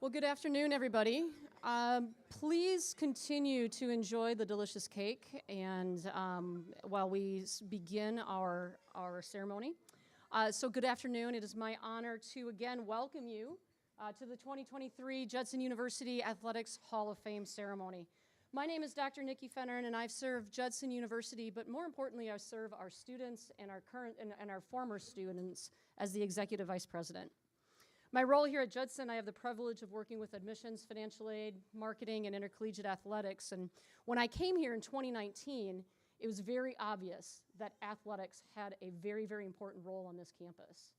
Well, good afternoon, everybody. Please continue to enjoy the delicious cake and while we begin our ceremony. So good afternoon. It is my honor to again welcome you to the 2023 Judson University Athletics Hall of Fame ceremony. My name is Dr. Nikki Fennerin, and I've served Judson University, but more importantly, I serve our students and our current and our former students as the Executive Vice President. My role here at Judson, I have the privilege of working with admissions, financial aid, marketing, and intercollegiate athletics. And when I came here in 2019, it was very obvious that athletics had a very, very important role on this campus.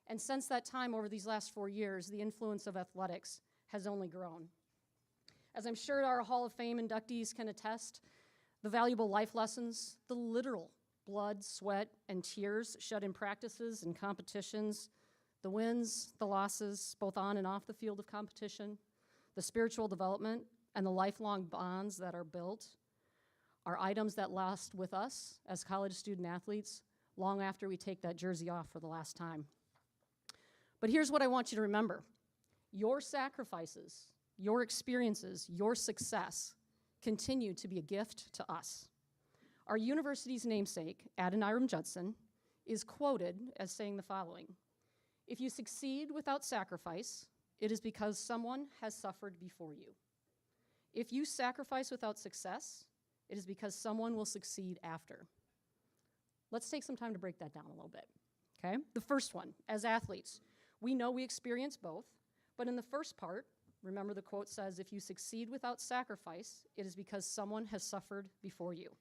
And since that time, over these last 4 years, the influence of athletics has only grown. As I'm sure our Hall of Fame inductees can attest, the valuable life lessons, the literal blood, sweat, and tears shed in practices and competitions, the wins, the losses, both on and off the field of competition, the spiritual development, and the lifelong bonds that are built are items that last with us as college student athletes long after we take that jersey off for the last time. But here's what I want you to remember. Your sacrifices, your experiences, your success continue to be a gift to us. Our university's namesake, Adoniram Judson, is quoted as saying the following: "If you succeed without sacrifice, it is because someone has suffered before you. If you sacrifice without success, it is because someone will succeed after." Let's take some time to break that down a little bit, okay? The first one, as athletes, we know we experience both, but in the first part, remember the quote says, "If you succeed without sacrifice, it is because someone has suffered before you."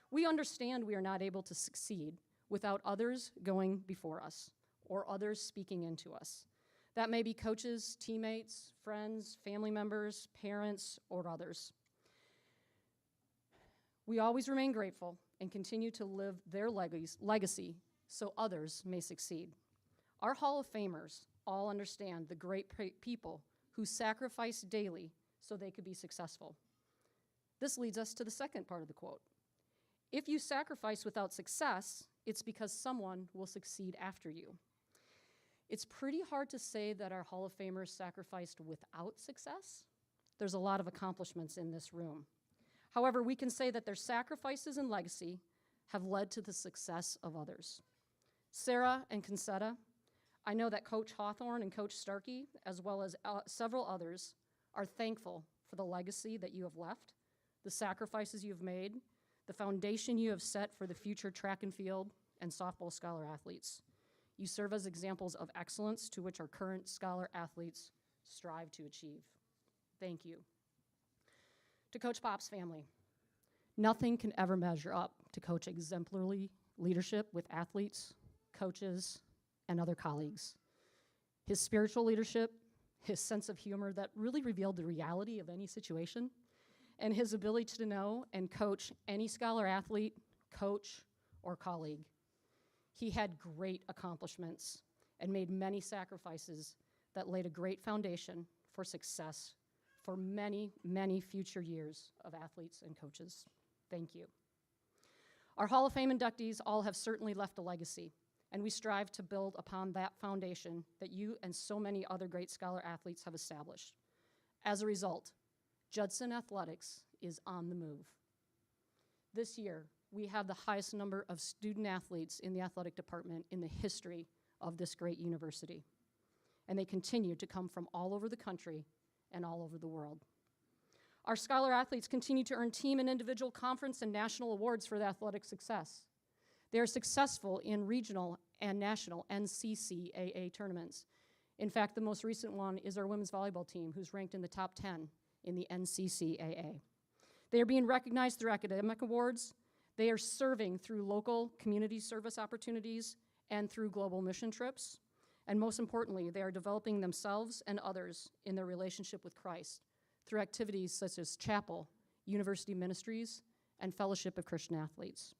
We understand we are not able to succeed without others going before us, or others speaking into us. That may be coaches, teammates, friends, family members, parents, or others. We always remain grateful and continue to live their legacy so others may succeed. Our Hall of Famers all understand the great people who sacrifice daily so they could be successful. This leads us to the second part of the quote. If you sacrifice without success, it's because someone will succeed after you. It's pretty hard to say that our Hall of Famers sacrificed without success. There's a lot of accomplishments in this room. However, we can say that their sacrifices and legacy have led to the success of others. Sarah and Concetta, I know that Coach Hawthorne and Coach Starkey, as well as several others, are thankful for the legacy that you have left, the sacrifices you have made, the foundation you have set for the future track and field and softball scholar athletes. You serve as examples of excellence to which our current scholar athletes strive to achieve. Thank you. To Coach Pop's family, nothing can ever measure up to Coach exemplary leadership with athletes, coaches, and other colleagues. His spiritual leadership, his sense of humor that really revealed the reality of any situation, and his ability to know and coach any scholar athlete, coach, or colleague. He had great accomplishments and made many sacrifices that laid a great foundation for success for many, many future years of athletes and coaches. Thank you. Our Hall of Fame inductees all have certainly left a legacy, and we strive to build upon that foundation that you and so many other great scholar athletes have established. As a result, Judson Athletics is on the move. This year, we have the highest number of student athletes in the athletic department in the history of this great university. And they continue to come from all over the country and all over the world. Our scholar athletes continue to earn team and individual conference and national awards for their athletic success. They are successful in regional and national NCCAA tournaments. In fact, the most recent one is our women's volleyball team, who's ranked in the top 10 in the NCCAA. They are being recognized through academic awards. They are serving through local community service opportunities and through global mission trips. And most importantly, they are developing themselves and others in their relationship with Christ through activities such as chapel, university ministries, and fellowship of Christian athletes.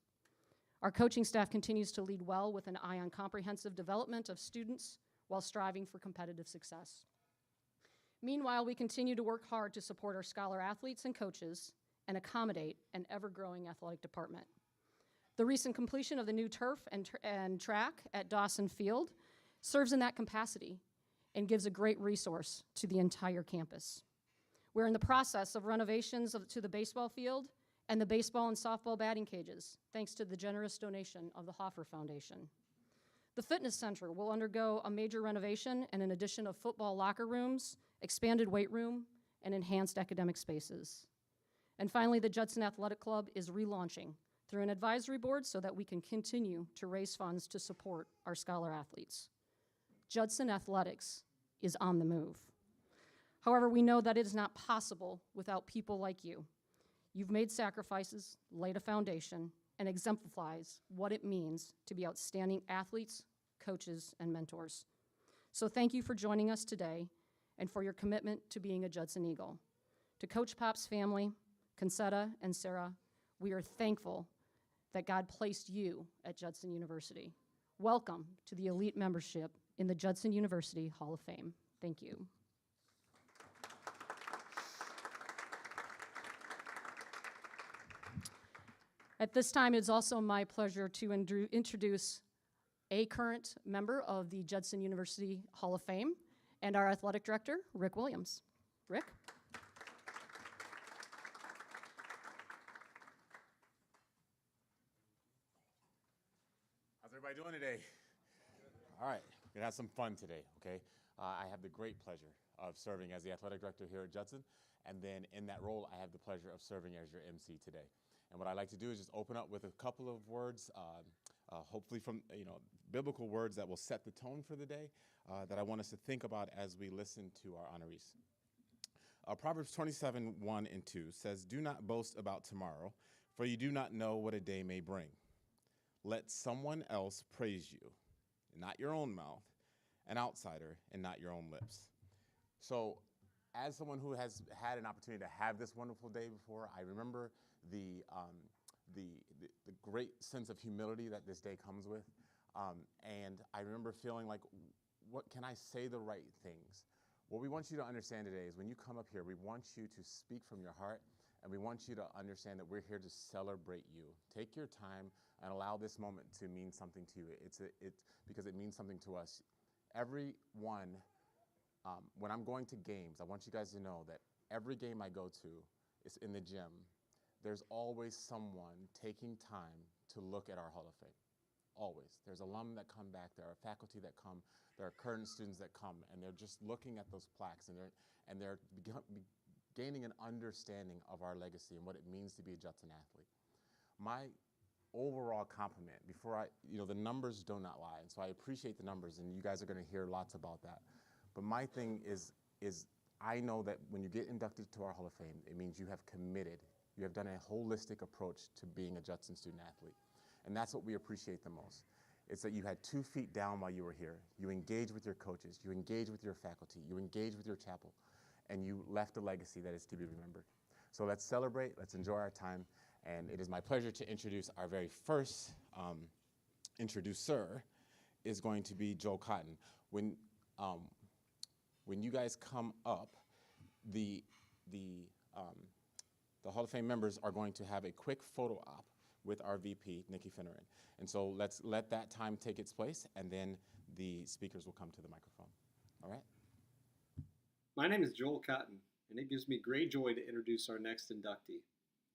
Our coaching staff continues to lead well with an eye on comprehensive development of students while striving for competitive success. Meanwhile, we continue to work hard to support our scholar athletes and coaches and accommodate an ever-growing athletic department. The recent completion of the new turf and track at Dawson Field serves in that capacity, and gives a great resource to the entire campus. We're in the process of renovations to the baseball field and the baseball and softball batting cages, thanks to the generous donation of the Hoffer Foundation. The fitness center will undergo a major renovation and an addition of football locker rooms, expanded weight room, and enhanced academic spaces. And finally, the Judson Athletic Club is relaunching through an advisory board so that we can continue to raise funds to support our scholar athletes. Judson Athletics is on the move. However, we know that it is not possible without people like you. You've made sacrifices, laid a foundation, and exemplifies what it means to be outstanding athletes, coaches, and mentors. So thank you for joining us today and for your commitment to being a Judson Eagle. To Coach Pop's family, Concetta and Sarah, we are thankful that God placed you at Judson University. Welcome to the elite membership in the Judson University Hall of Fame. Thank you. At this time, it's also my pleasure to introduce a current member of the Judson University Hall of Fame and our athletic director, Rick Williams. Rick? How's everybody doing today? All right, we're gonna have some fun today, okay? I have the great pleasure of serving as the athletic director here at Judson, and then in that role, I have the pleasure of serving as your MC today. And what I like to do is just open up with a couple of words, hopefully from biblical words that will set the tone for the day, that I want us to think about as we listen to our honorees. Proverbs 27:1 and 2 says, "Do not boast about tomorrow, for you do not know what a day may bring. Let someone else praise you, not your own mouth, an outsider, and not your own lips." So, as someone who has had an opportunity to have this wonderful day before, I remember the great sense of humility that this day comes with. And I remember feeling like, what can I say the right things? What we want you to understand today is when you come up here, we want you to speak from your heart, and we want you to understand that we're here to celebrate you. Take your time and allow this moment to mean something to you. It's because it means something to us. Everyone, when I'm going to games, I want you guys to know that every game I go to is in the gym. There's always someone taking time to look at our Hall of Fame. Always. There's alum that come back, there are faculty that come, there are current students that come, and they're just looking at those plaques, and they're gaining an understanding of our legacy and what it means to be a Judson athlete. My overall compliment, the numbers do not lie, and so I appreciate the numbers, and you guys are gonna hear lots about that. But my thing is I know that when you get inducted to our Hall of Fame, it means you have committed. You have done a holistic approach to being a Judson student athlete. And that's what we appreciate the most. It's that you had 2 feet down while you were here. You engaged with your coaches, you engaged with your faculty, you engaged with your chapel, and you left a legacy that is to be remembered. So let's celebrate, let's enjoy our time, and it is my pleasure to introduce our very first introducer is going to be Joel Cotton. When you guys come up, the Hall of Fame members are going to have a quick photo op with our VP, Nikki Finneran. And so let's let that time take its place, and then the speakers will come to the microphone. All right? My name is Joel Cotton, and it gives me great joy to introduce our next inductee.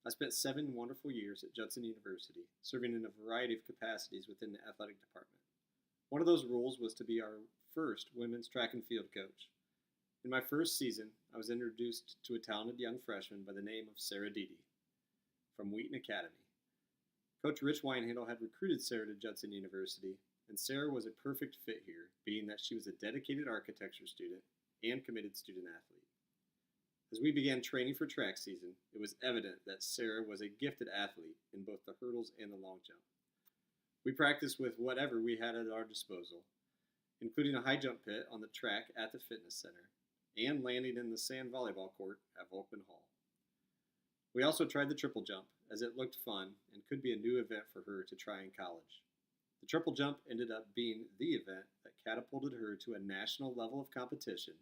I spent 7 wonderful years at Judson University, serving in a variety of capacities within the athletic department. One of those roles was to be our first women's track and field coach. In my first season, I was introduced to a talented young freshman by the name of Sarah Deedy from Wheaton Academy. Coach Rich Winehandle had recruited Sarah to Judson University, and Sarah was a perfect fit here, being that she was a dedicated architecture student and committed student athlete. As we began training for track season, it was evident that Sarah was a gifted athlete in both the hurdles and the long jump. We practiced with whatever we had at our disposal, including a high jump pit on the track at the fitness center and landing in the sand volleyball court at Volkman Hall. We also tried the triple jump, as it looked fun and could be a new event for her to try in college. The triple jump ended up being the event that catapulted her to a national level of competition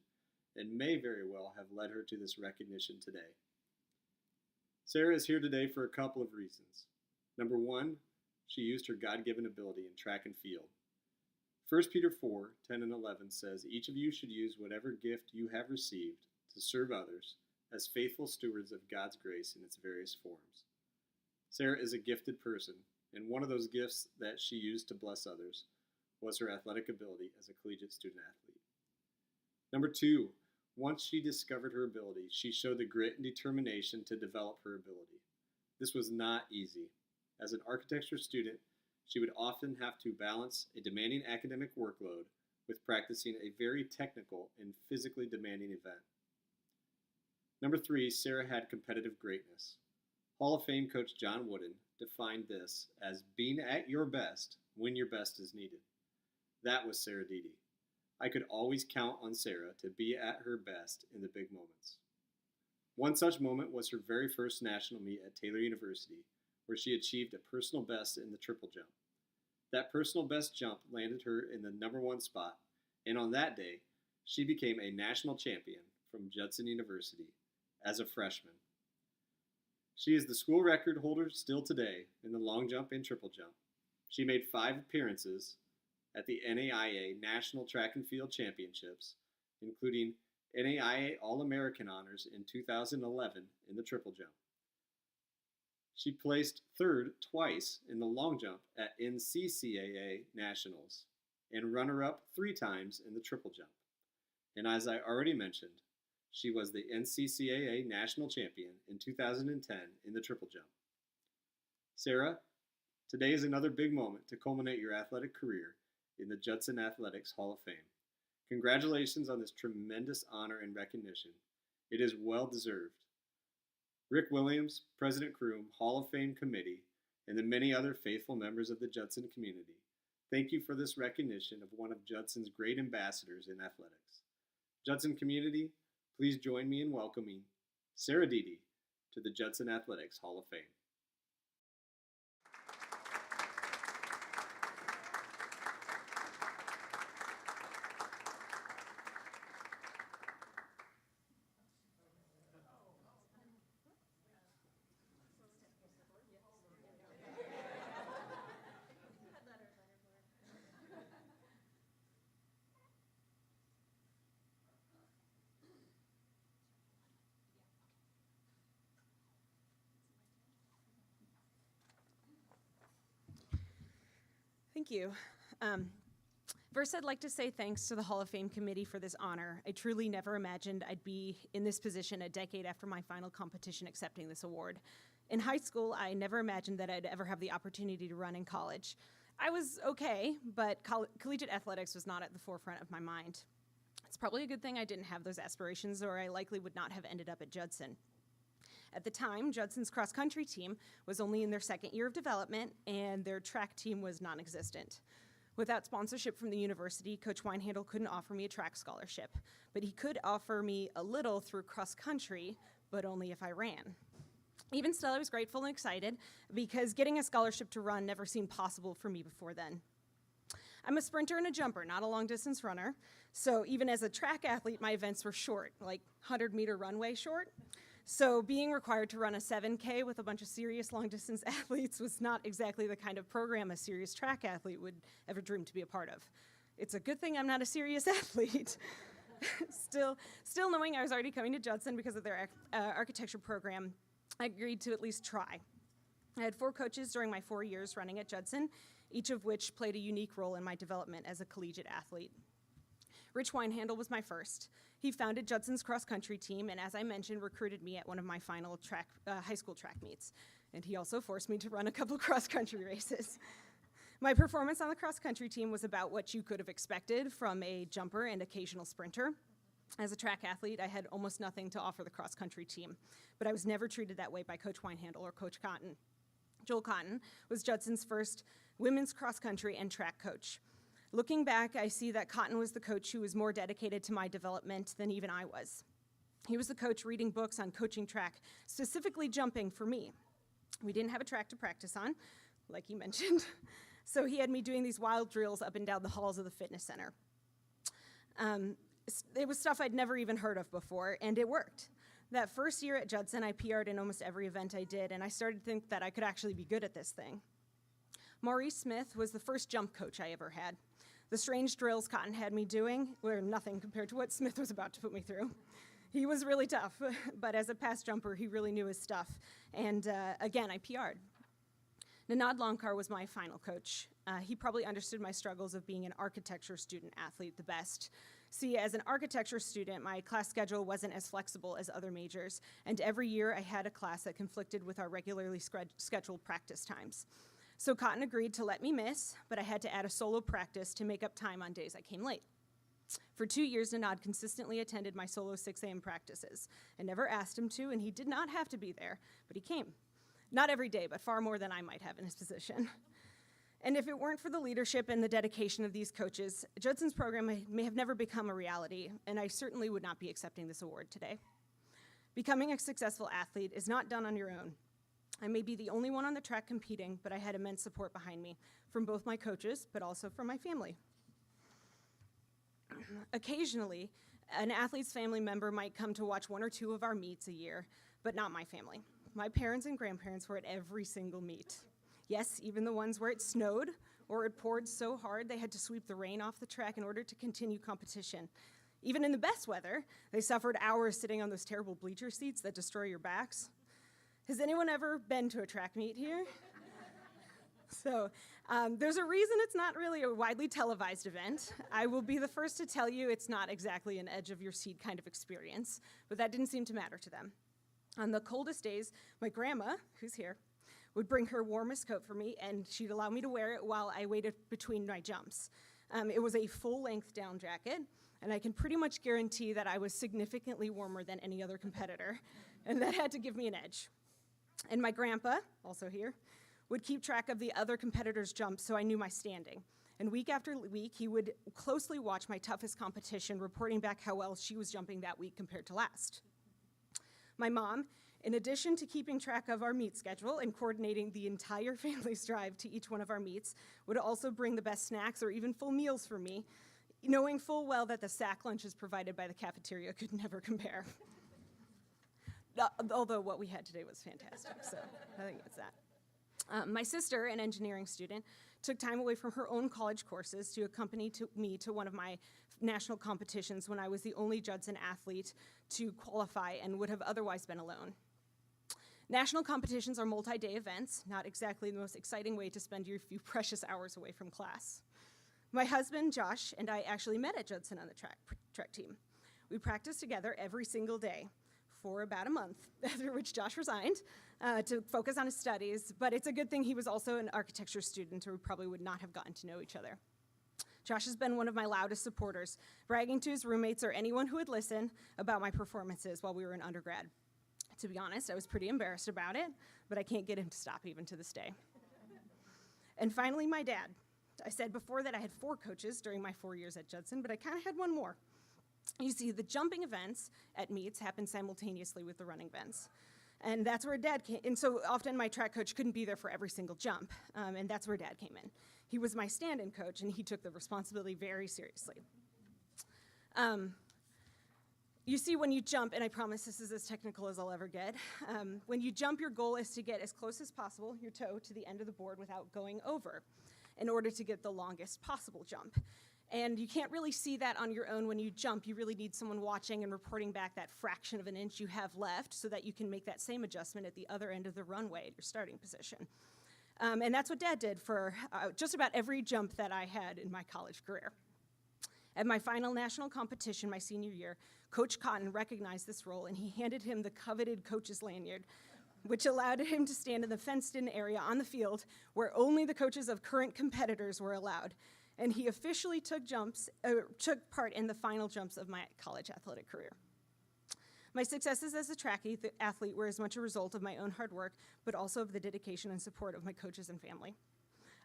and may very well have led her to this recognition today. Sarah is here today for a couple of reasons. Number one, she used her God-given ability in track and field. 1 Peter 4:10 and 11 says, "Each of you should use whatever gift you have received to serve others as faithful stewards of God's grace in its various forms." Sarah is a gifted person, and one of those gifts that she used to bless others was her athletic ability as a collegiate student athlete. Number 2, once she discovered her ability, she showed the grit and determination to develop her ability. This was not easy. As an architecture student, she would often have to balance a demanding academic workload with practicing a very technical and physically demanding event. Number 3, Sarah had competitive greatness. Hall of Fame coach John Wooden defined this as being at your best when your best is needed. That was Sarah Dede. I could always count on Sarah to be at her best in the big moments. One such moment was her very first national meet at Taylor University, where she achieved a personal best in the triple jump. That personal best jump landed her in the number 1 spot, and on that day, she became a national champion from Judson University as a freshman. She is the school record holder still today in the long jump and triple jump. She made 5 appearances at the NAIA National Track and Field Championships, including NAIA All-American honors in 2011 in the triple jump. She placed 3rd twice in the long jump at NCCAA Nationals and runner-up 3 times in the triple jump. And as I already mentioned, she was the NCCAA National Champion in 2010 in the triple jump. Sarah, today is another big moment to culminate your athletic career in the Judson Athletics Hall of Fame. Congratulations on this tremendous honor and recognition. It is well deserved. Rick Williams, President Kroom, Hall of Fame Committee, and the many other faithful members of the Judson community, thank you for this recognition of one of Judson's great ambassadors in athletics. Judson community, please join me in welcoming Sarah Dede to the Judson Athletics Hall of Fame. Thank you. First, I'd like to say thanks to the Hall of Fame committee for this honor. I truly never imagined I'd be in this position a decade after my final competition accepting this award. In high school, I never imagined that I'd ever have the opportunity to run in college. I was okay, but collegiate athletics was not at the forefront of my mind. It's probably a good thing I didn't have those aspirations, or I likely would not have ended up at Judson. At the time, Judson's cross-country team was only in their 2nd year of development, and their track team was non-existent. Without sponsorship from the university, Coach Winehandle couldn't offer me a track scholarship, but he could offer me a little through cross-country, but only if I ran. Even still, I was grateful and excited because getting a scholarship to run never seemed possible for me before then. I'm a sprinter and a jumper, not a long-distance runner, so even as a track athlete, my events were short, like 100-meter runway short. So being required to run a 7K with a bunch of serious long-distance athletes was not exactly the kind of program a serious track athlete would ever dream to be a part of. It's a good thing I'm not a serious athlete. Still knowing I was already coming to Judson because of their architecture program, I agreed to at least try. I had 4 coaches during my 4 years running at Judson, each of which played a unique role in my development as a collegiate athlete. Rich Winehandle was my first. He founded Judson's cross-country team, and as I mentioned, recruited me at one of my final high school track meets. And he also forced me to run a couple cross-country races. My performance on the cross-country team was about what you could have expected from a jumper and occasional sprinter. As a track athlete, I had almost nothing to offer the cross-country team, but I was never treated that way by Coach Winehandle or Coach Cotton. Joel Cotton was Judson's first women's cross-country and track coach. Looking back, I see that Cotton was the coach who was more dedicated to my development than even I was. He was the coach reading books on coaching track, specifically jumping for me. We didn't have a track to practice on, like he mentioned, so he had me doing these wild drills up and down the halls of the fitness center. It was stuff I'd never even heard of before, and it worked. That first year at Judson, I PR'd in almost every event I did, and I started to think that I could actually be good at this thing. Maurice Smith was the first jump coach I ever had. The strange drills Cotton had me doing were nothing compared to what Smith was about to put me through. He was really tough, but as a past jumper, he really knew his stuff. And again, I PR'd. Nanad Longkar was my final coach. He probably understood my struggles of being an architecture student athlete the best. See, as an architecture student, my class schedule wasn't as flexible as other majors, and every year I had a class that conflicted with our regularly scheduled practice times. So Cotton agreed to let me miss, but I had to add a solo practice to make up time on days I came late. For 2 years, Nanad consistently attended my solo 6 a.m. practices. I never asked him to, and he did not have to be there, but he came. Not every day, but far more than I might have in his position. And if it weren't for the leadership and the dedication of these coaches, Judson's program may have never become a reality, and I certainly would not be accepting this award today. Becoming a successful athlete is not done on your own. I may be the only one on the track competing, but I had immense support behind me from both my coaches, but also from my family. Occasionally, an athlete's family member might come to watch 1 or 2 of our meets a year, but not my family. My parents and grandparents were at every single meet. Yes, even the ones where it snowed or it poured so hard they had to sweep the rain off the track in order to continue competition. Even in the best weather, they suffered hours sitting on those terrible bleacher seats that destroy your backs. Has anyone ever been to a track meet here? So there's a reason it's not really a widely televised event. I will be the first to tell you it's not exactly an edge of your seat kind of experience, but that didn't seem to matter to them. On the coldest days, my grandma, who's here, would bring her warmest coat for me, and she'd allow me to wear it while I waited between my jumps. It was a full-length down jacket, and I can pretty much guarantee that I was significantly warmer than any other competitor, and that had to give me an edge. And my grandpa, also here, would keep track of the other competitors' jumps so I knew my standing. And week after week, he would closely watch my toughest competition, reporting back how well she was jumping that week compared to last. My mom, in addition to keeping track of our meet schedule and coordinating the entire family's drive to each one of our meets, would also bring the best snacks or even full meals for me, knowing full well that the sack lunches provided by the cafeteria could never compare. Although what we had today was fantastic, so I think it's that. My sister, an engineering student, took time away from her own college courses to accompany me to one of my national competitions when I was the only Judson athlete to qualify and would have otherwise been alone. National competitions are multi-day events, not exactly the most exciting way to spend your few precious hours away from class. My husband, Josh, and I actually met at Judson on the track team. We practiced together every single day for about a month, after which Josh resigned to focus on his studies, but it's a good thing he was also an architecture student, or we probably would not have gotten to know each other. Josh has been one of my loudest supporters, bragging to his roommates or anyone who would listen about my performances while we were in undergrad. To be honest, I was pretty embarrassed about it, but I can't get him to stop even to this day. And finally, my dad. I said before that I had 4 coaches during my 4 years at Judson, but I kind of had one more. You see, the jumping events at meets happen simultaneously with the running events. And that's where Dad came, and so often my track coach couldn't be there for every single jump, and that's where Dad came in. He was my stand-in coach, and he took the responsibility very seriously. You see, when you jump, and I promise this is as technical as I'll ever get, when you jump, your goal is to get as close as possible, your toe, to the end of the board without going over, in order to get the longest possible jump. And you can't really see that on your own when you jump. You really need someone watching and reporting back that fraction of an inch you have left so that you can make that same adjustment at the other end of the runway at your starting position. And that's what Dad did for just about every jump that I had in my college career. At my final national competition my senior year, Coach Cotton recognized this role, and he handed him the coveted coach's lanyard, which allowed him to stand in the fenced-in area on the field where only the coaches of current competitors were allowed. And he officially took part in the final jumps of my college athletic career. My successes as a track athlete were as much a result of my own hard work, but also of the dedication and support of my coaches and family.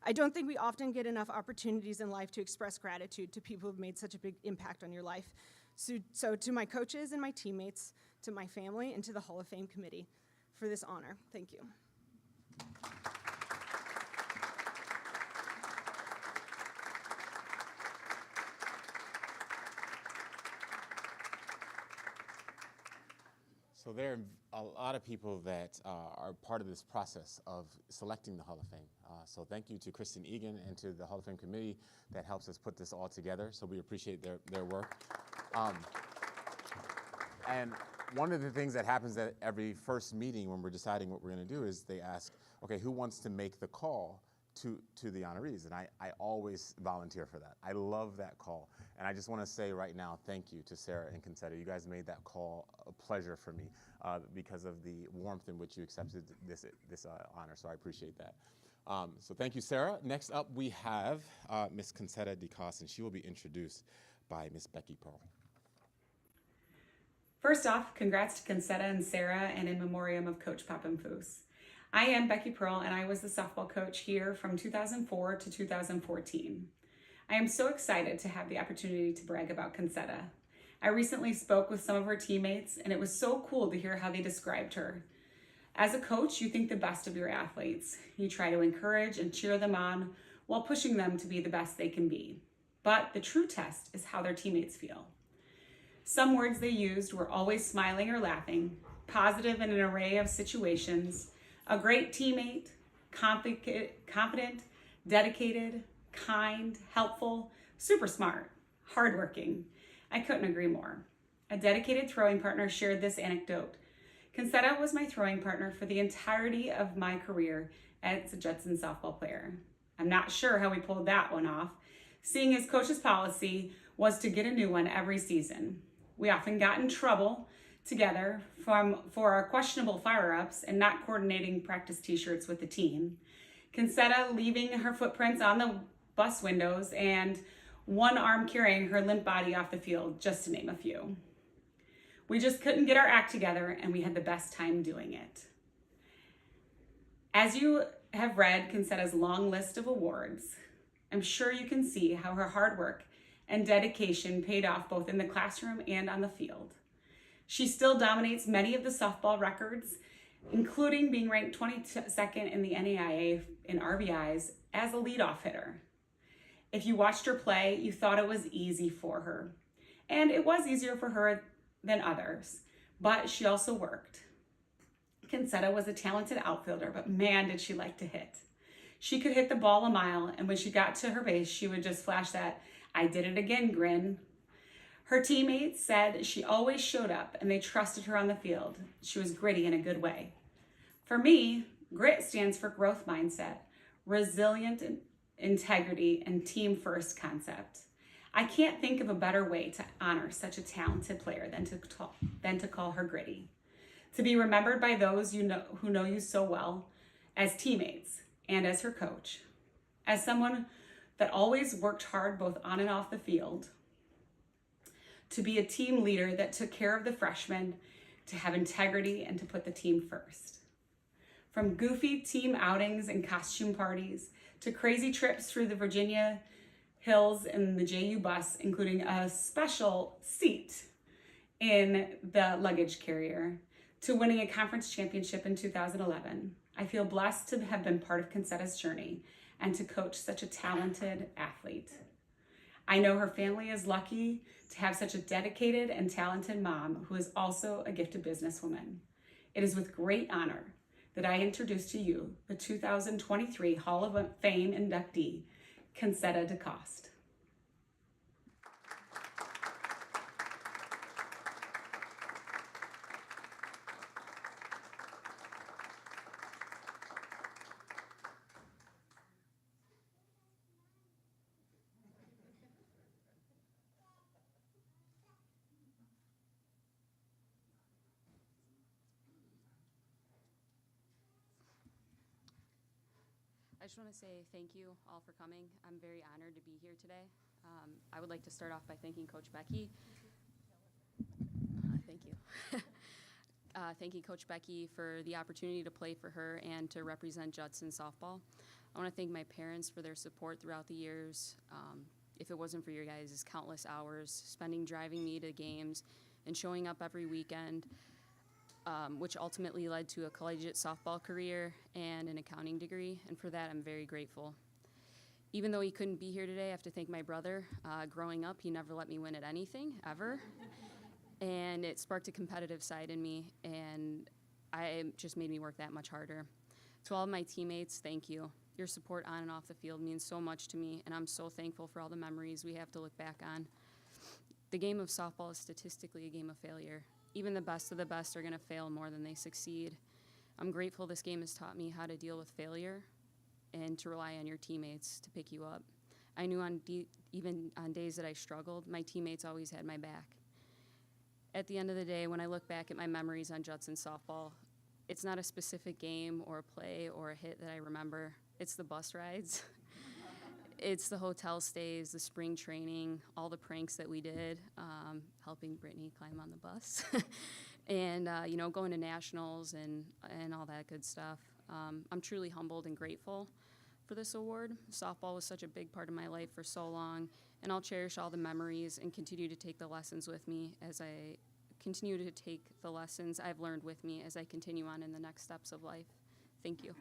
I don't think we often get enough opportunities in life to express gratitude to people who've made such a big impact on your life. So to my coaches and my teammates, to my family, and to the Hall of Fame committee for this honor, thank you. So there are a lot of people that are part of this process of selecting the Hall of Fame. So thank you to Kristen Egan and to the Hall of Fame committee that helps us put this all together. So we appreciate their work. And one of the things that happens at every first meeting when we're deciding what we're going to do is they ask, okay, who wants to make the call to the honorees? And I always volunteer for that. I love that call. And I just want to say right now, thank you to Sarah and Concetta. You guys made that call a pleasure for me because of the warmth in which you accepted this honor. So I appreciate that. So thank you, Sarah. Next up, we have Ms. Concetta DeCoste, and she will be introduced by Ms. Becky Pearl. First off, congrats to Concetta and Sarah, and in memoriam of Coach Papenfoos. I am Becky Pearl, and I was the softball coach here from 2004 to 2014. I am so excited to have the opportunity to brag about Concetta. I recently spoke with some of her teammates, and it was so cool to hear how they described her. As a coach, you think the best of your athletes. You try to encourage and cheer them on while pushing them to be the best they can be. But the true test is how their teammates feel. Some words they used were always smiling or laughing, positive in an array of situations, a great teammate, confident, dedicated, kind, helpful, super smart, hardworking. I couldn't agree more. A dedicated throwing partner shared this anecdote. Concetta was my throwing partner for the entirety of my career as a Judson softball player. I'm not sure how we pulled that one off, seeing his coach's policy was to get a new one every season. We often got in trouble together for our questionable fire-ups and not coordinating practice t-shirts with the team. Concetta leaving her footprints on the bus windows and one arm carrying her limp body off the field, just to name a few. We just couldn't get our act together, and we had the best time doing it. As you have read Concetta's long list of awards, I'm sure you can see how her hard work and dedication paid off both in the classroom and on the field. She still dominates many of the softball records, including being ranked 22nd in the NAIA in RBIs as a leadoff hitter. If you watched her play, you thought it was easy for her. And it was easier for her than others, but she also worked. Concetta was a talented outfielder, but man, did she like to hit. She could hit the ball a mile, and when she got to her base, she would just flash that "I did it again" grin. Her teammates said she always showed up and they trusted her on the field. She was gritty in a good way. For me, grit stands for growth mindset, resilient integrity, and team first concept. I can't think of a better way to honor such a talented player than to call her gritty. To be remembered by those who know you so well as teammates and as her coach, as someone that always worked hard both on and off the field, to be a team leader that took care of the freshmen, to have integrity and to put the team first. From goofy team outings and costume parties to crazy trips through the Virginia hills in the JU bus, including a special seat in the luggage carrier, to winning a conference championship in 2011. I feel blessed to have been part of Concetta's journey and to coach such a talented athlete. I know her family is lucky to have such a dedicated and talented mom who is also a gifted businesswoman. It is with great honor that I introduce to you the 2023 Hall of Fame inductee, Concetta DeCoste. I just want to say thank you all for coming. I'm very honored to be here today. I would like to start off by thanking Coach Becky. Thank you. Thanking Coach Becky for the opportunity to play for her and to represent Judson softball. I want to thank my parents for their support throughout the years. If it wasn't for your guys' countless hours, spending driving me to games and showing up every weekend, which ultimately led to a collegiate softball career and an accounting degree, and for that I'm very grateful. Even though he couldn't be here today, I have to thank my brother. Growing up, he never let me win at anything, ever, and it sparked a competitive side in me, and it just made me work that much harder. To all of my teammates, thank you. Your support on and off the field means so much to me, and I'm so thankful for all the memories we have to look back on. The game of softball is statistically a game of failure. Even the best of the best are going to fail more than they succeed. I'm grateful this game has taught me how to deal with failure and to rely on your teammates to pick you up. I knew even on days that I struggled, my teammates always had my back. At the end of the day, when I look back at my memories on Judson softball, it's not a specific game or a play or a hit that I remember. It's the bus rides. It's the hotel stays, the spring training, all the pranks that we did, helping Brittany climb on the bus, and going to nationals and all that good stuff. I'm truly humbled and grateful for this award. Softball was such a big part of my life for so long, and I'll cherish all the memories and continue to take the lessons with me as I continue to take the lessons I've learned with me as I continue on in the next steps of life. Thank you.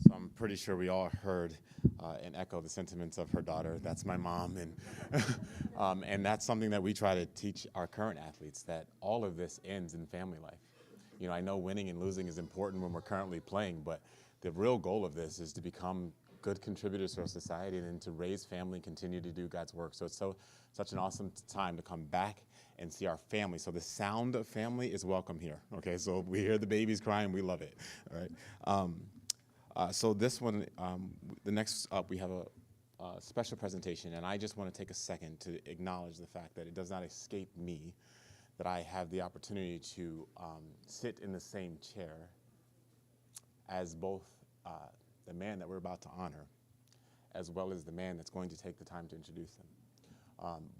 So I'm pretty sure we all heard and echo the sentiments of her daughter. That's my mom, and that's something that we try to teach our current athletes, that all of this ends in family life. You know, I know winning and losing is important when we're currently playing, but the real goal of this is to become good contributors to our society and then to raise family and continue to do God's work. So it's such an awesome time to come back and see our family. So the sound of family is welcome here. Okay, so we hear the babies crying, we love it. All right. So this one, the next up, we have a special presentation, and I just want to take a second to acknowledge the fact that it does not escape me that I have the opportunity to sit in the same chair as both the man that we're about to honor, as well as the man that's going to take the time to introduce him.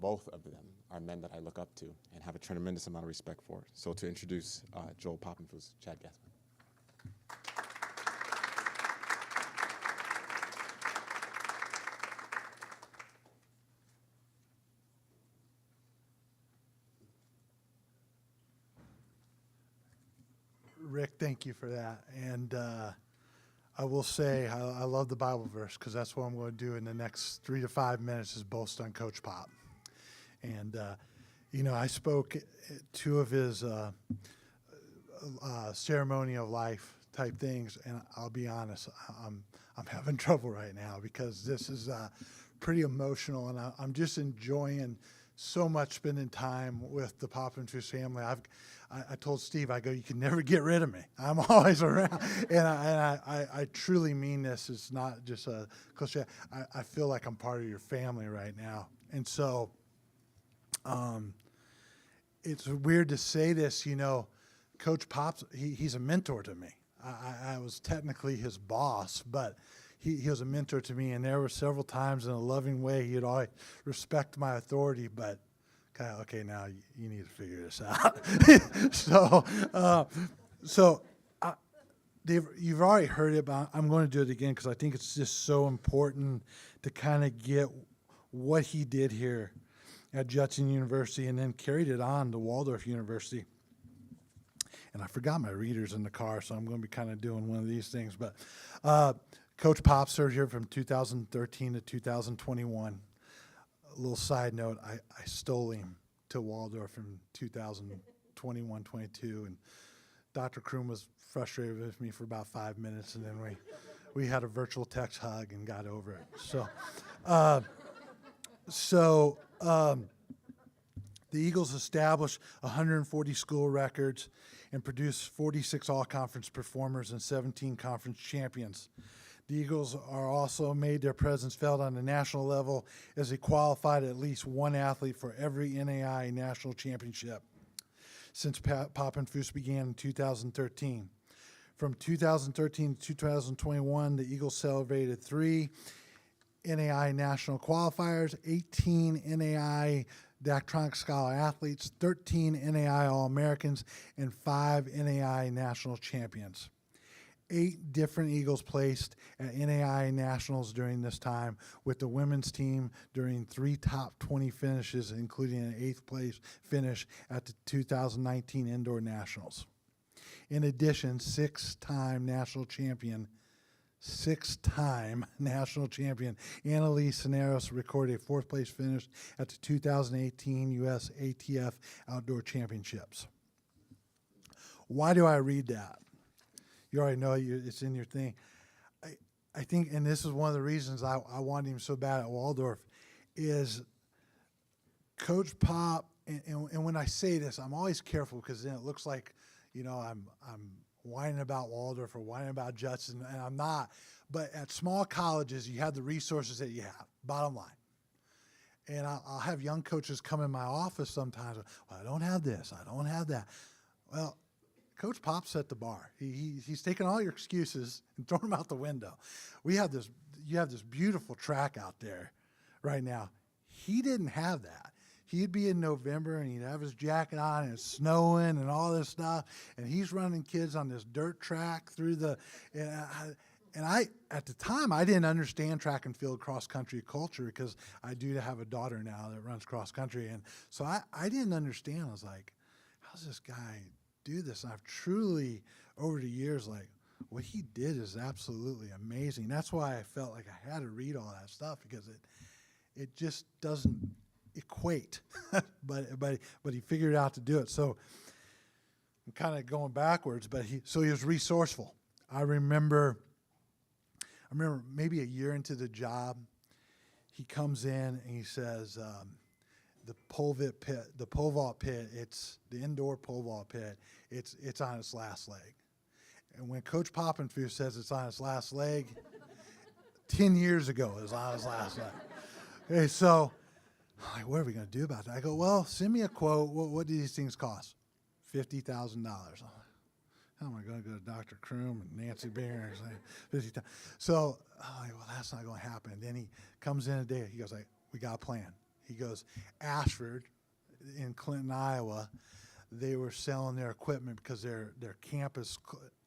Both of them are men that I look up to and have a tremendous amount of respect for. So to introduce Joel Poppenfuss, Chad Gassman. Rick, thank you for that. And I will say I love the Bible verse, because that's what I'm going to do in the next 3 to 5 minutes is boast on Coach Pop. And, I spoke at 2 of his ceremony of life type things, and I'll be honest, I'm having trouble right now because this is pretty emotional, and I'm just enjoying so much spending time with the Poppenfuss family. I told Steve, I go, you can never get rid of me. I'm always around. And I truly mean this. It's not just a cliche. I feel like I'm part of your family right now. And so it's weird to say this, Coach Pops, he's a mentor to me. I was technically his boss, but he was a mentor to me, and there were several times in a loving way he'd always respect my authority, but okay, now you need to figure this out. You've already heard it, but I'm going to do it again because I think it's just so important to kind of get what he did here at Judson University and then carried it on to Waldorf University. And I forgot my readers in the car, so I'm going to be kind of doing one of these things. But Coach Pop served here from 2013 to 2021. A little side note, I stole him to Waldorf in 2021, 22, and Dr. Kroom was frustrated with me for about 5 minutes, and then we had a virtual text hug and got over it. The Eagles established 140 school records and produced 46 all-conference performers and 17 conference champions. The Eagles are also made their presence felt on the national level as they qualified at least one athlete for every NAI national championship since Poppenfuss began in 2013. From 2013 to 2021, the Eagles celebrated 3 NAI national qualifiers, 18 NAI Dactronic Scholar athletes, 13 NAI All-Americans, and 5 NAI national champions. 8 different Eagles placed at NAI Nationals during this time, with the women's team during 3 top 20 finishes, including an 8th place finish at the 2019 Indoor Nationals. In addition, 6-time national champion six-time national champion Annalise Cisneros recorded a fourth-place finish at the 2018 U.S. ATF Outdoor Championships. Why do I read that? You already know it's in your thing. I think, and this is one of the reasons I wanted him so bad at Waldorf, is Coach Pop, and when I say this, I'm always careful because then it looks like, I'm whining about Waldorf or whining about Judson, and I'm not. But at small colleges, you have the resources that you have, bottom line. And I'll have young coaches come in my office sometimes, well, I don't have this, I don't have that. Well, Coach Pop set the bar. He's taken all your excuses and thrown them out the window. You have this beautiful track out there right now. He didn't have that. He'd be in November and he'd have his jacket on and it's snowing and all this stuff. And he's running kids on this dirt track through and I, at the time, I didn't understand track and field cross country culture because I do have a daughter now that runs cross country. And so I didn't understand. I was like, how's this guy do this? And I've truly, over the years, like, what he did is absolutely amazing. That's why I felt like I had to read all that stuff because it just doesn't equate, but he figured out to do it. So I'm kind of going backwards, but he was resourceful. I remember maybe a year into the job, he comes in and he says, the pole vault pit, it's the indoor pole vault pit, it's on its last leg. And when Coach Poppenfuss says it's on its last leg, 10 years ago it was on its last leg. Okay, so I'm like, what are we going to do about that? I go, well, send me a quote. What do these things cost? $50,000. How am I going to go to Dr. Kroom and Nancy Beer and say $50,000? So I'm like, well, that's not going to happen. Then he comes in a day. He goes, like, we got a plan. He goes, Ashford in Clinton, Iowa, they were selling their equipment because their campus,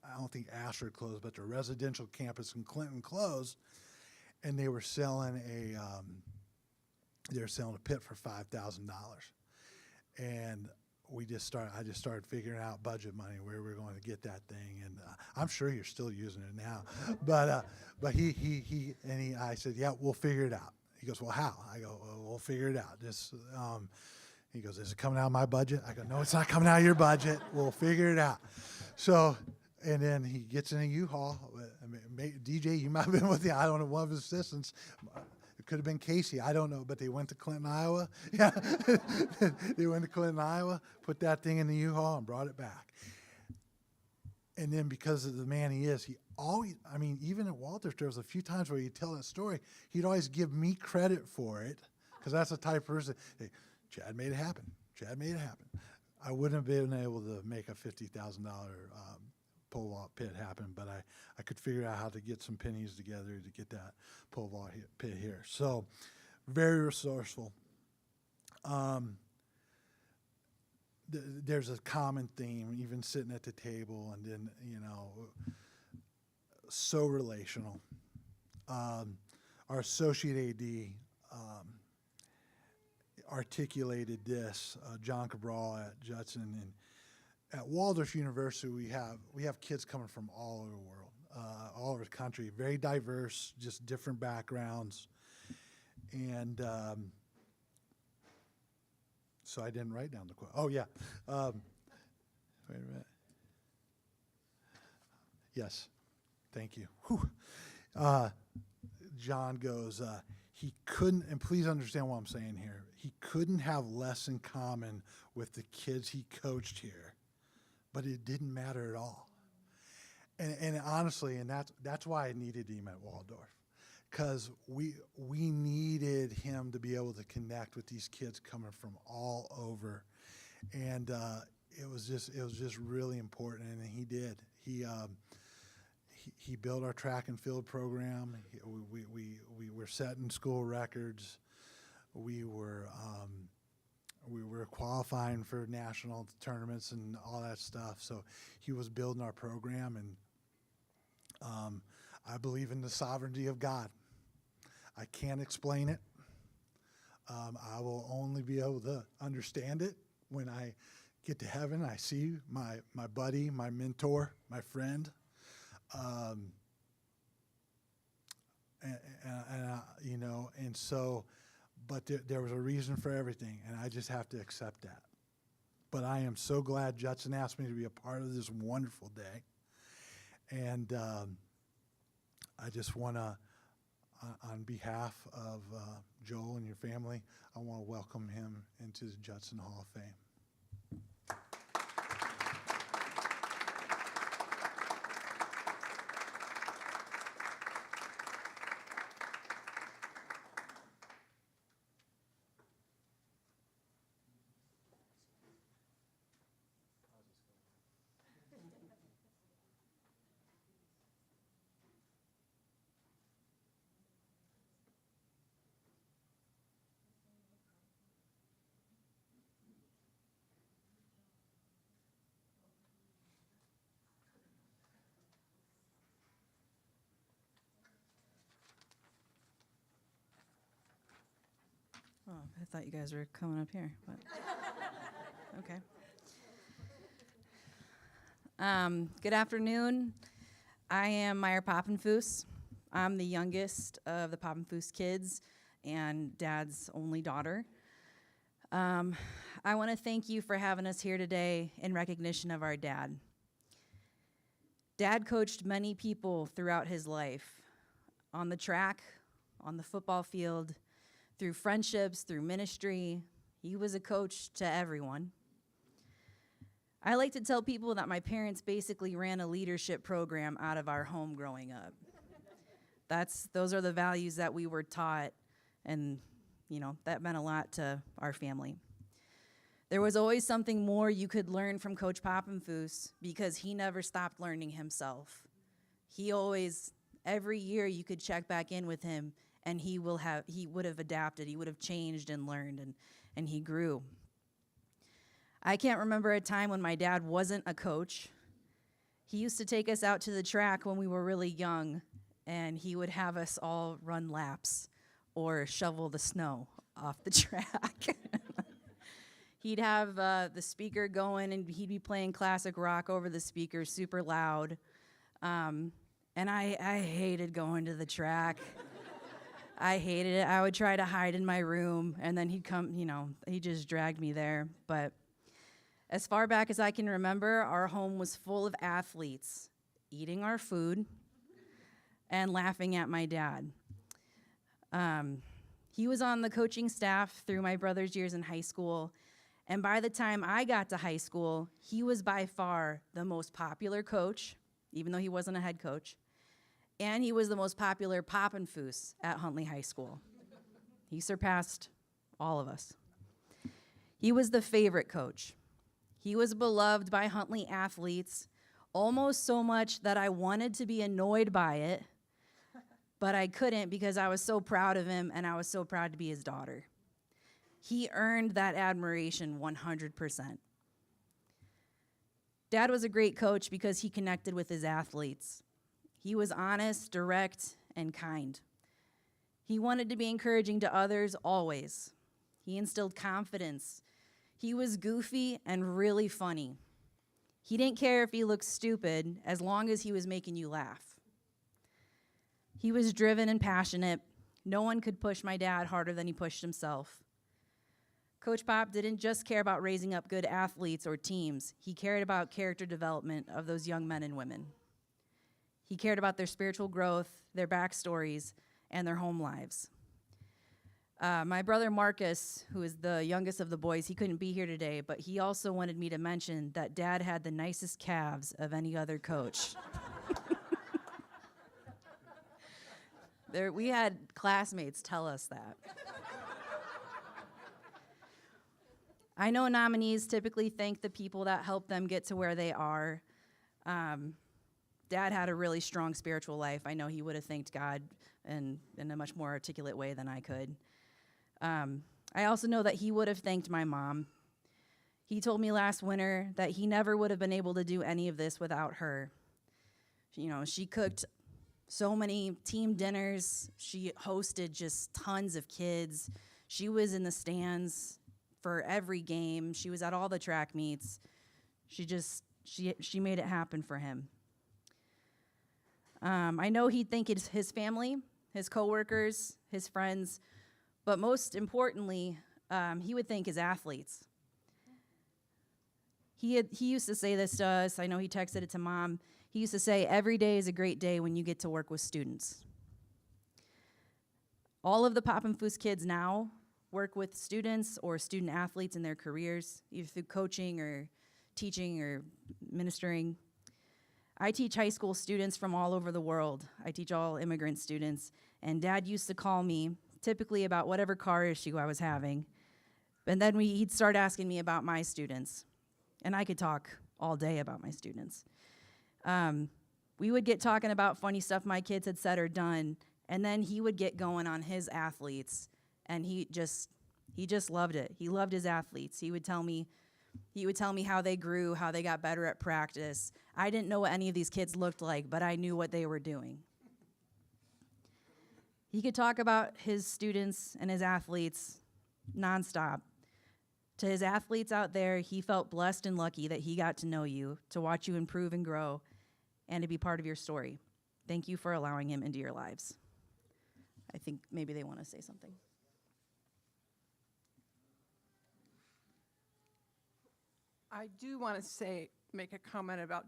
I don't think Ashford closed, but their residential campus in Clinton closed, and they were selling a pit for $5,000. And I just started figuring out budget money where we're going to get that thing, and I'm sure you're still using it now. But I said, yeah, we'll figure it out. He goes, well, how? I go, well, we'll figure it out. He goes, is it coming out of my budget? I go, no, it's not coming out of your budget. We'll figure it out. So, and then he gets in a U-Haul. DJ, you might have been with I don't know, one of his assistants. It could have been Casey. I don't know, but they went to Clinton, Iowa. Yeah, they went to Clinton, Iowa, put that thing in the U-Haul and brought it back. And then because of the man he is, he always, even at Waldorf, there was a few times where he'd tell that story, he'd always give me credit for it, because that's the type of person, hey, Chad made it happen. Chad made it happen. I wouldn't have been able to make a $50,000 pole vault pit happen, but I could figure out how to get some pennies together to get that pole vault pit here. So very resourceful. There's a common theme, even sitting at the table, and then, so relational. Our associate AD articulated this, John Cabral at Judson, and at Waldorf University we have kids coming from all over the world, all over the country, very diverse, just different backgrounds, and so I didn't write down the quote. Oh yeah, wait a minute. Yes, thank you. Whew. John goes, he couldn't, and please understand what I'm saying here, he couldn't have less in common with the kids he coached here, but it didn't matter at all. And honestly, and that's why I needed him at Waldorf, because we needed him to be able to connect with these kids coming from all over, and it was just really important, and he did. He built our track and field program. We were setting school records. We were qualifying for national tournaments and all that stuff. So he was building our program, and I believe in the sovereignty of God. I can't explain it. I will only be able to understand it when I get to heaven. I see my buddy, my mentor, my friend. you know, and so, but there was a reason for everything, and I just have to accept that. But I am so glad Judson asked me to be a part of this wonderful day. And I just want to, on behalf of Joel and your family, I want to welcome him into the Judson Hall of Fame. Oh, I thought you guys were coming up here, but okay. Good afternoon. I am Meyer Poppenfuss. I'm the youngest of the Poppenfuss kids and Dad's only daughter. I want to thank you for having us here today in recognition of our dad. Dad coached many people throughout his life, on the track, on the football field, through friendships, through ministry. He was a coach to everyone. I like to tell people that my parents basically ran a leadership program out of our home growing up. Those are the values that we were taught, and that meant a lot to our family. There was always something more you could learn from Coach Poppenfuss because he never stopped learning himself. He always, every year you could check back in with him and he would have adapted, he would have changed and learned, and he grew. I can't remember a time when my dad wasn't a coach. He used to take us out to the track when we were really young, and he would have us all run laps or shovel the snow off the track. He'd have the speaker going, and he'd be playing classic rock over the speaker super loud. And I hated going to the track. I hated it. I would try to hide in my room, and then he'd come, he just dragged me there. But as far back as I can remember, our home was full of athletes eating our food and laughing at my dad. He was on the coaching staff through my brother's years in high school, and by the time I got to high school, he was by far the most popular coach, even though he wasn't a head coach, and he was the most popular Poppenfuss at Huntley High School. He surpassed all of us. He was the favorite coach. He was beloved by Huntley athletes, almost so much that I wanted to be annoyed by it, but I couldn't because I was so proud of him and I was so proud to be his daughter. He earned that admiration 100%. Dad was a great coach because he connected with his athletes. He was honest, direct, and kind. He wanted to be encouraging to others always. He instilled confidence. He was goofy and really funny. He didn't care if he looked stupid as long as he was making you laugh. He was driven and passionate. No one could push my dad harder than he pushed himself. Coach Pop didn't just care about raising up good athletes or teams. He cared about character development of those young men and women. He cared about their spiritual growth, their backstories, and their home lives. My brother Marcus, who is the youngest of the boys, he couldn't be here today, but he also wanted me to mention that Dad had the nicest calves of any other coach. We had classmates tell us that. I know nominees typically thank the people that helped them get to where they are. Dad had a really strong spiritual life. I know he would have thanked God in a much more articulate way than I could. I also know that he would have thanked my mom. He told me last winter that he never would have been able to do any of this without her. She cooked so many team dinners. She hosted just tons of kids. She was in the stands for every game. She was at all the track meets. She made it happen for him. I know he'd thank his family his coworkers, his friends, but most importantly, he would thank his athletes. He used to say this to us. I know he texted it to Mom. He used to say, every day is a great day when you get to work with students. All of the Pop and Foos kids now work with students or student athletes in their careers, either through coaching or teaching or ministering. I teach high school students from all over the world. I teach all immigrant students. And Dad used to call me, typically about whatever car issue I was having. And then he'd start asking me about my students. And I could talk all day about my students. We would get talking about funny stuff my kids had said or done, and then he would get going on his athletes, and he just loved it. He loved his athletes. He would tell me how they grew, how they got better at practice. I didn't know what any of these kids looked like, but I knew what they were doing. He could talk about his students and his athletes nonstop. To his athletes out there, he felt blessed and lucky that he got to know you, to watch you improve and grow, and to be part of your story. Thank you for allowing him into your lives. I think maybe they want to say something. I do want to make a comment about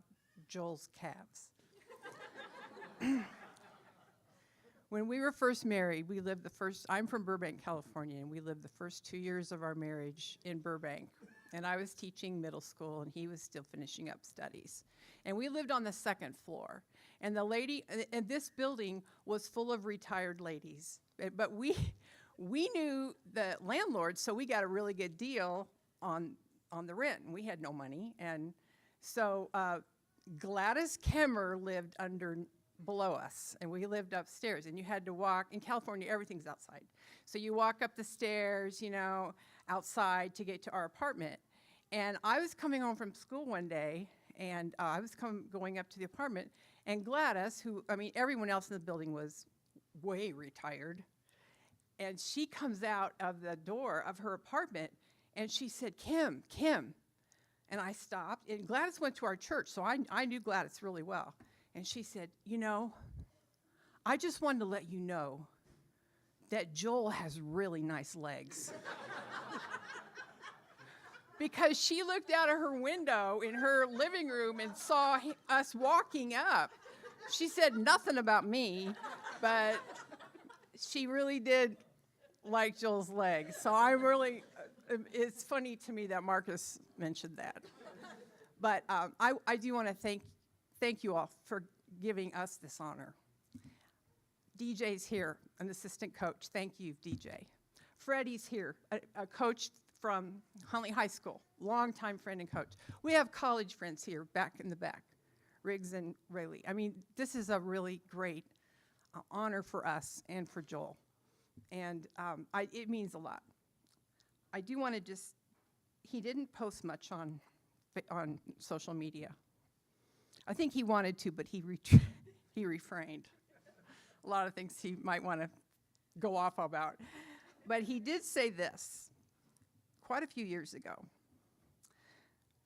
Joel's calves. When we were first married, I'm from Burbank, California, and we lived the first 2 years of our marriage in Burbank. And I was teaching middle school, and he was still finishing up studies. And we lived on the second floor. And and this building was full of retired ladies. But we knew the landlord, so we got a really good deal on the rent, and we had no money. And so Gladys Kemmer lived below us, and we lived upstairs, and you had to walk. In California, everything's outside. So you walk up the stairs, outside to get to our apartment. And I was coming home from school one day, and I was going up to the apartment, and Gladys, everyone else in the building was way retired, and she comes out of the door of her apartment, and she said, Kim. And I stopped, and Gladys went to our church, so I knew Gladys really well. And she said, I just wanted to let you know that Joel has really nice legs. Because she looked out of her window in her living room and saw us walking up. She said nothing about me, but she really did like Joel's legs. So it's funny to me that Marcus mentioned that. But I do want to thank you all for giving us this honor. DJ's here, an assistant coach. Thank you, DJ. Freddie's here, a coach from Huntley High School, longtime friend and coach. We have college friends here back in the back, Riggs and Rayleigh. This is a really great honor for us and for Joel. And it means a lot. I do want to he didn't post much on social media. I think he wanted to, but he refrained. A lot of things he might want to go off about. But he did say this quite a few years ago.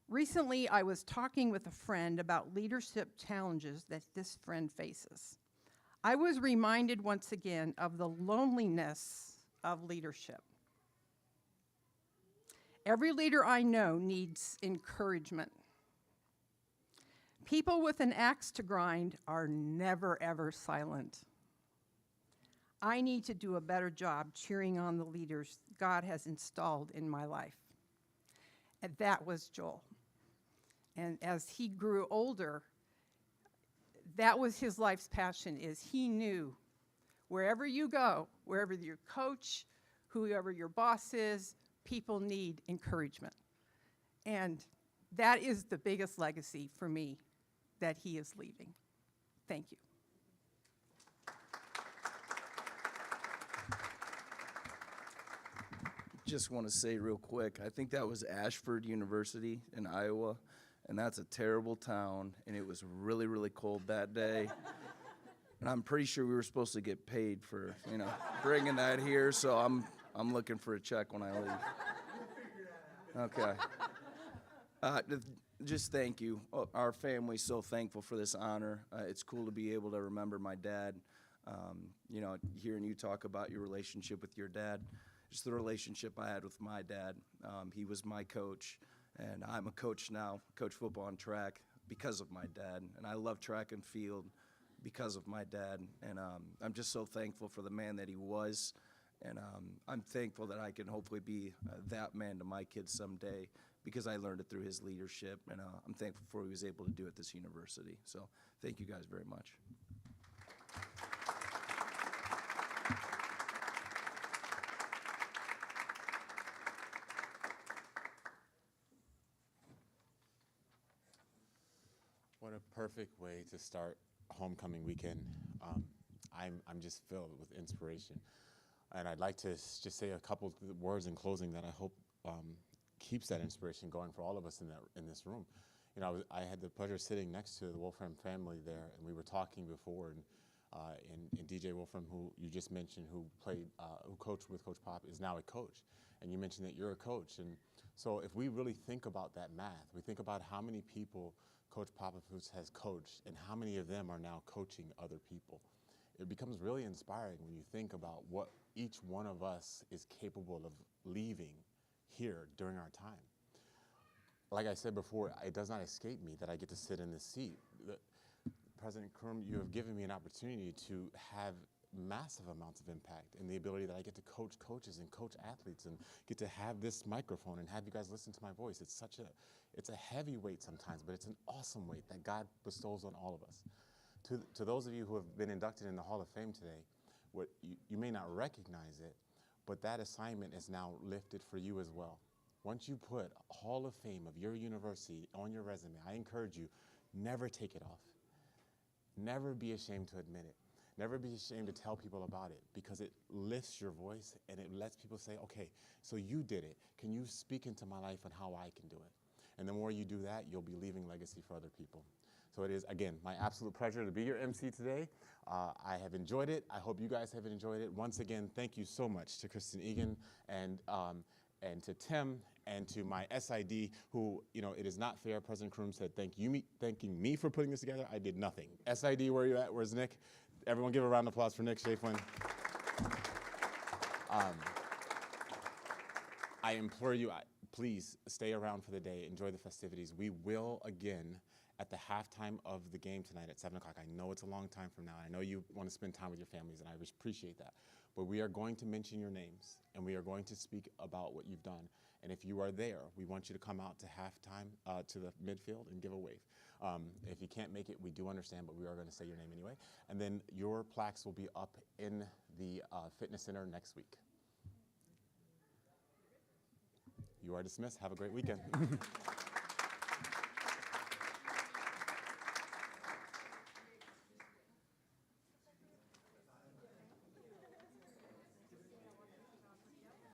Recently, I was talking with a friend about leadership challenges that this friend faces. I was reminded once again of the loneliness of leadership. Every leader I know needs encouragement. People with an axe to grind are never, ever silent. I need to do a better job cheering on the leaders God has installed in my life. And that was Joel. And as he grew older, that was his life's passion, is he knew wherever you go, wherever your coach, whoever your boss is, people need encouragement. And that is the biggest legacy for me that he is leaving. Thank you. Just want to say real quick, I think that was Ashford University in Iowa, and that's a terrible town, and it was really, really cold that day. And I'm pretty sure we were supposed to get paid for, bringing that here, so I'm looking for a check when I leave. Okay. Just thank you. Our family's so thankful for this honor. It's cool to be able to remember my dad. You know, hearing you talk about your relationship with your dad, just the relationship I had with my dad. He was my coach, and I'm a coach now, coach football and track because of my dad, and I love track and field because of my dad, and I'm just so thankful for the man that he was, and I'm thankful that I can hopefully be that man to my kids someday because I learned it through his leadership, and I'm thankful for what he was able to do at this university. So thank you guys very much. What a perfect way to start homecoming weekend. I'm just filled with inspiration. And I'd like to just say a couple words in closing that I hope keeps that inspiration going for all of us in this room. You know, I had the pleasure of sitting next to the Wolfram family there, and we were talking before, and DJ Wolfram, who you just mentioned, who coached with Coach Pop, is now a coach. And you mentioned that you're a coach. And so if we really think about that math, we think about how many people Coach Popovich has coached and how many of them are now coaching other people. It becomes really inspiring when you think about what each one of us is capable of leaving here during our time. Like I said before, it does not escape me that I get to sit in this seat. President Krum, you have given me an opportunity to have massive amounts of impact and the ability that I get to coach coaches and coach athletes and get to have this microphone and have you guys listen to my voice. It's a heavy weight sometimes, but it's an awesome weight that God bestows on all of us. To those of you who have been inducted in the Hall of Fame today, you may not recognize it, but that assignment is now lifted for you as well. Once you put Hall of Fame of your university on your resume, I encourage you, never take it off. Never be ashamed to admit it. Never be ashamed to tell people about it because it lifts your voice and it lets people say, okay, so you did it. Can you speak into my life and how I can do it? And the more you do that, you'll be leaving legacy for other people. So it is, again, my absolute pleasure to be your MC today. I have enjoyed it. I hope you guys have enjoyed it. Once again, thank you so much to Kristen Egan and to Tim and to my SID who, you know, it is not fair. President Krum said thanking me for putting this together. I did nothing. SID, where are you at? Where's Nick? Everyone give a round of applause for Nick Shaflin. I implore you, please stay around for the day. Enjoy the festivities. We will, again, at the halftime of the game tonight at 7 o'clock. I know it's a long time from now. I know you want to spend time with your families, and I appreciate that. But we are going to mention your names, and we are going to speak about what you've done. And if you are there, we want you to come out to halftime, to the midfield, and give a wave. If you can't make it, we do understand, but we are going to say your name anyway. And then your plaques will be up in the fitness center next week. You are dismissed. Have a great weekend.